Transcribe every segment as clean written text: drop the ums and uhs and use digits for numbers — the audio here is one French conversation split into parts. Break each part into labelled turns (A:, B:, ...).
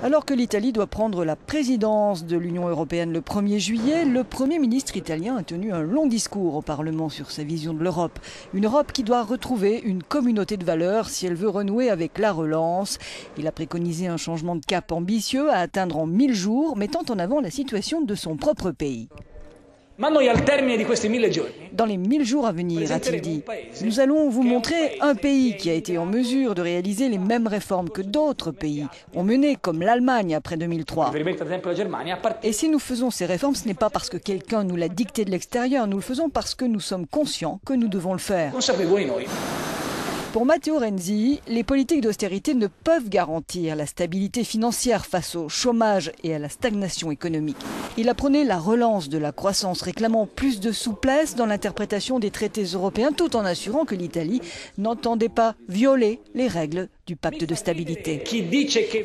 A: Alors que l'Italie doit prendre la présidence de l'Union européenne le 1er juillet, le Premier ministre italien a tenu un long discours au Parlement sur sa vision de l'Europe. Une Europe qui doit retrouver une communauté de valeurs si elle veut renouer avec la relance. Il a préconisé un changement de cap ambitieux à atteindre en 1000 jours, mettant en avant la situation de son propre pays. Dans les 1000 jours à venir, a-t-il dit, nous allons vous montrer un pays qui a été en mesure de réaliser les mêmes réformes que d'autres pays ont mené, comme l'Allemagne après 2003. Et si nous faisons ces réformes, ce n'est pas parce que quelqu'un nous l'a dicté de l'extérieur, nous le faisons parce que nous sommes conscients que nous devons le faire. Pour Matteo Renzi, les politiques d'austérité ne peuvent garantir la stabilité financière face au chômage et à la stagnation économique. Il a prôné la relance de la croissance, réclamant plus de souplesse dans l'interprétation des traités européens, tout en assurant que l'Italie n'entendait pas violer les règles du pacte de stabilité.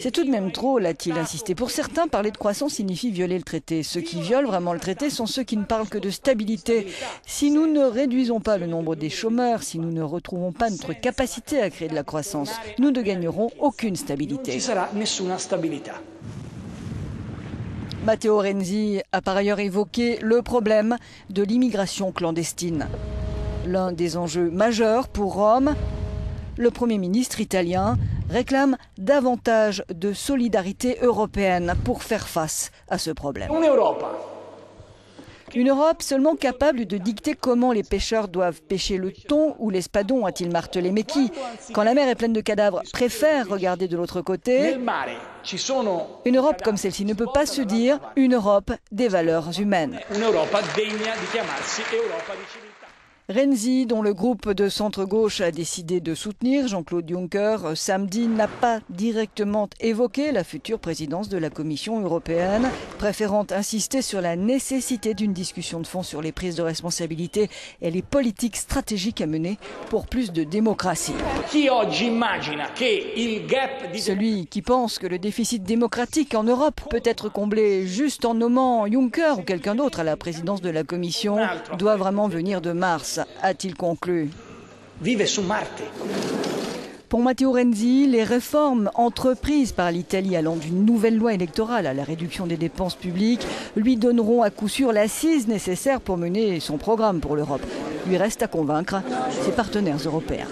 A: C'est tout de même trop, l'a-t-il insisté. Pour certains, parler de croissance signifie violer le traité. Ceux qui violent vraiment le traité sont ceux qui ne parlent que de stabilité. Si nous ne réduisons pas le nombre des chômeurs, si nous ne retrouvons pas notre capacité à créer de la croissance, nous ne gagnerons aucune stabilité. Matteo Renzi a par ailleurs évoqué le problème de l'immigration clandestine. L'un des enjeux majeurs pour Rome, le Premier ministre italien réclame davantage de solidarité européenne pour faire face à ce problème. Une Europe seulement capable de dicter comment les pêcheurs doivent pêcher le thon ou l'espadon, a-t-il martelé. Mais qui, quand la mer est pleine de cadavres, préfère regarder de l'autre côté? Une Europe comme celle-ci ne peut pas se dire une Europe des valeurs humaines. Renzi, dont le groupe de centre-gauche a décidé de soutenir Jean-Claude Juncker samedi, n'a pas directement évoqué la future présidence de la Commission européenne, préférant insister sur la nécessité d'une discussion de fond sur les prises de responsabilité et les politiques stratégiques à mener pour plus de démocratie. Celui qui pense que le déficit démocratique en Europe peut être comblé juste en nommant Juncker ou quelqu'un d'autre à la présidence de la Commission doit vraiment venir de Mars, a-t-il conclu. Pour Matteo Renzi, les réformes entreprises par l'Italie allant d'une nouvelle loi électorale à la réduction des dépenses publiques lui donneront à coup sûr l'assise nécessaire pour mener son programme pour l'Europe. Lui reste à convaincre ses partenaires européens.